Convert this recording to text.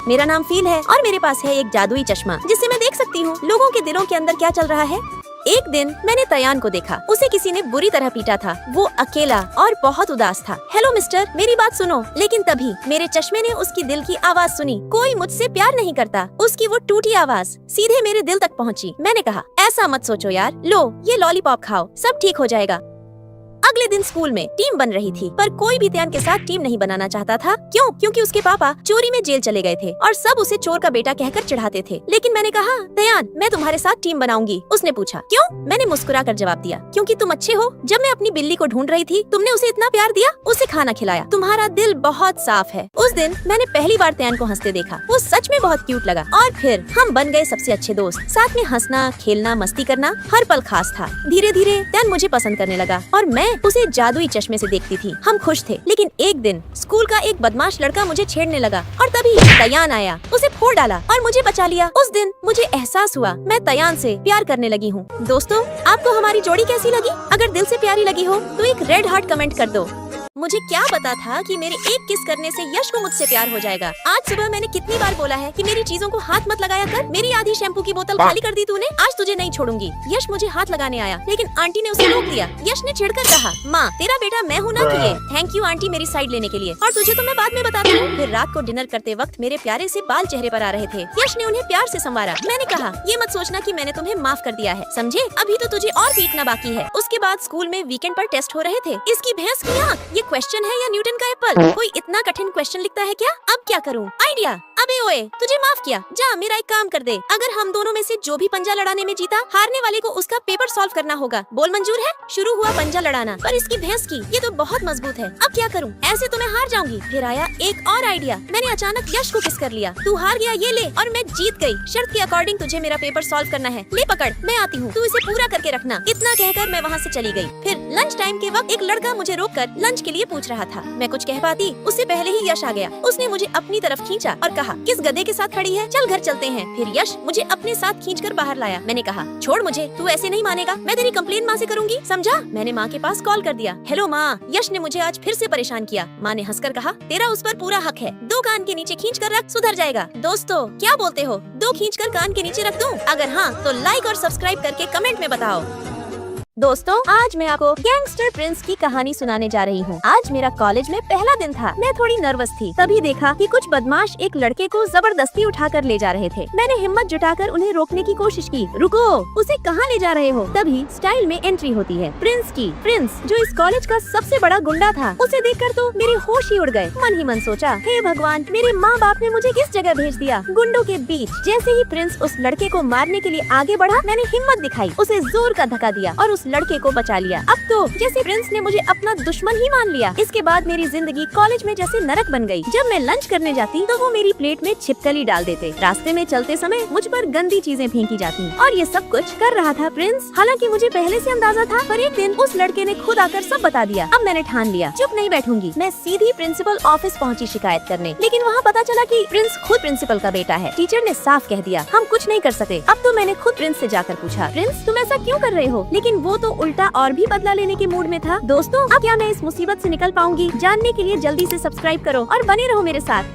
मेरा नाम फील है और मेरे पास है एक जादुई चश्मा जिससे मैं देख सकती हूँ लोगों के दिलों के अंदर क्या चल रहा है। एक दिन मैंने तयान को देखा। उसे किसी ने बुरी तरह पीटा था। वो अकेला और बहुत उदास था। हेलो मिस्टर, मेरी बात सुनो। लेकिन तभी मेरे चश्मे ने उसकी दिल की आवाज सुनी। कोई मुझसे प्यार नहीं करता। उसकी वो टूटी आवाज सीधे मेरे दिल तक पहुंची। मैंने कहा, ऐसा मत सोचो यार, लो ये लॉलीपॉप खाओ, सब ठीक हो जाएगा। अगले दिन स्कूल में टीम बन रही थी, पर कोई भी तयान के साथ टीम नहीं बनाना चाहता था। क्यों? क्योंकि उसके पापा चोरी में जेल चले गए थे और सब उसे चोर का बेटा कहकर चिढ़ाते थे। लेकिन मैंने कहा, तयान मैं तुम्हारे साथ टीम बनाऊंगी। उसने पूछा, क्यों? मैंने मुस्कुराकर जवाब दिया, क्योंकि तुम अच्छे हो। जब मैं अपनी बिल्ली को ढूंढ रही थी, तुमने उसे इतना प्यार दिया, उसे खाना खिलाया। तुम्हारा दिल बहुत साफ है। उस दिन मैंने पहली बार तयान को हंसते देखा। वो सच में बहुत क्यूट लगा और फिर हम बन गए सबसे अच्छे दोस्त। साथ में हंसना, खेलना, मस्ती करना हर पल खास था। धीरे धीरे तयान मुझे पसंद करने लगा और मैं उसे जादुई चश्मे से देखती थी। हम खुश थे। लेकिन एक दिन स्कूल का एक बदमाश लड़का मुझे छेड़ने लगा और तभी तयान आया, उसे फोड़ डाला और मुझे बचा लिया। उस दिन मुझे एहसास हुआ मैं तयान से प्यार करने लगी हूँ। दोस्तों, आपको हमारी जोड़ी कैसी लगी? अगर दिल से प्यारी लगी हो तो एक रेड हार्ट कमेंट कर दो। मुझे क्या पता था कि मेरे एक किस करने से यश को मुझसे प्यार हो जाएगा। आज सुबह मैंने कितनी बार बोला है कि मेरी चीजों को हाथ मत लगाया कर। मेरी आधी शैम्पू की बोतल खाली कर दी तूने। आज तुझे नहीं छोड़ूंगी। यश मुझे हाथ लगाने आया, लेकिन आंटी ने उसे रोक दिया। यश ने चिढ़कर कहा, माँ तेरा बेटा मैं हूँ ना कि ये। थैंक यू आंटी मेरी साइड लेने के लिए। और तुझे तो मैं बाद में बताती हूँ। फिर रात को डिनर करते वक्त मेरे प्यारे से बाल चेहरे पर आ रहे थे। यश ने उन्हें प्यार से संवारा। मैंने कहा, ये मत सोचना कि मैंने तुम्हें माफ कर दिया है, समझे? अभी तो तुझे और पीटना बाकी है। उसके बाद स्कूल में वीकेंड पर टेस्ट हो रहे थे। इसकी भैंस की आँख, ये क्वेश्चन है या न्यूटन का एप्पल? कोई इतना कठिन क्वेश्चन लिखता है क्या? अब क्या करूं? आइडिया। अबे ओए, तुझे माफ किया। जा मेरा एक काम कर दे। अगर हम दोनों में से जो भी पंजा लड़ाने में जीता, हारने वाले को उसका पेपर सॉल्व करना होगा। बोल मंजूर है? शुरू हुआ पंजा लड़ाना, पर इसकी भैंस की ये तो बहुत मजबूत है। अब क्या करूं? ऐसे तो मैं हार जाऊंगी। फिर आया एक और आइडिया। मैंने अचानक यश को किस कर लिया। तू हार गया, ये ले, और मैं जीत गई। शर्त के अकॉर्डिंग तुझे मेरा पेपर सॉल्व करना है। ले पकड़, मैं आती हूँ, तू इसे पूरा करके रखना। इतना कहकर मैं वहाँ से चली गई। फिर लंच टाइम के वक्त एक लड़का मुझे रोककर लंच के लिए पूछ रहा था। मैं कुछ कह पाती उससे पहले ही यश आ गया। उसने मुझे अपनी तरफ खींचा और कहा, किस गधे के साथ खड़ी है? चल घर चलते हैं। फिर यश मुझे अपने साथ खींचकर बाहर लाया। मैंने कहा, छोड़ मुझे, तू ऐसे नहीं मानेगा। मैं तेरी कंप्लेन माँ से करूंगी, समझा? मैंने माँ के पास कॉल कर दिया। हेलो माँ, यश ने मुझे आज फिर से परेशान किया। माँ ने हंसकर कहा, तेरा उस पर पूरा हक है। दो कान के नीचे खींच कर रख, सुधर जाएगा। दोस्तों क्या बोलते हो? दो खींचकर कान के नीचे रख दूं? अगर हाँ तो लाइक और सब्सक्राइब करके कमेंट में बताओ। दोस्तों, आज मैं आपको गैंगस्टर प्रिंस की कहानी सुनाने जा रही हूँ। आज मेरा कॉलेज में पहला दिन था। मैं थोड़ी नर्वस थी। तभी देखा कि कुछ बदमाश एक लड़के को जबरदस्ती उठाकर ले जा रहे थे। मैंने हिम्मत जुटाकर उन्हें रोकने की कोशिश की। रुको, उसे कहाँ ले जा रहे हो? तभी स्टाइल में एंट्री होती है प्रिंस की। प्रिंस जो इस कॉलेज का सबसे बड़ा गुंडा था। उसे देखकर तो मेरे होश ही उड़ गए। मन ही मन सोचा, हे भगवान, मेरे माँ बाप ने मुझे किस जगह भेज दिया? गुंडों के बीच। जैसे ही प्रिंस उस लड़के को मारने के लिए आगे बढ़ा, मैंने हिम्मत दिखाई, उसे जोर का धक्का दिया और उस लड़के को बचा लिया। अब तो जैसे प्रिंस ने मुझे अपना दुश्मन ही मान लिया। इसके बाद मेरी जिंदगी कॉलेज में जैसे नरक बन गई। जब मैं लंच करने जाती तो वो मेरी प्लेट में छिपकली डाल देते। रास्ते में चलते समय मुझ पर गंदी चीजें फेंकी जाती और ये सब कुछ कर रहा था प्रिंस। हालांकि मुझे पहले से अंदाजा था, पर एक दिन उस लड़के ने खुद आकर सब बता दिया। अब मैंने ठान लिया, चुप नहीं बैठूंगी। मैं सीधी प्रिंसिपल ऑफिस पहुंची शिकायत करने। लेकिन वहाँ पता चला कि प्रिंस खुद प्रिंसिपल का बेटा है। टीचर ने साफ कह दिया, हम कुछ नहीं कर सकते। अब तो मैंने खुद प्रिंस से जाकर पूछा, प्रिंस तुम ऐसा क्यों कर रहे हो? लेकिन वो तो उल्टा और भी बदला लेने के मूड में था। दोस्तों, अब क्या मैं इस मुसीबत से निकल पाऊंगी? जानने के लिए जल्दी से सब्सक्राइब करो और बने रहो मेरे साथ।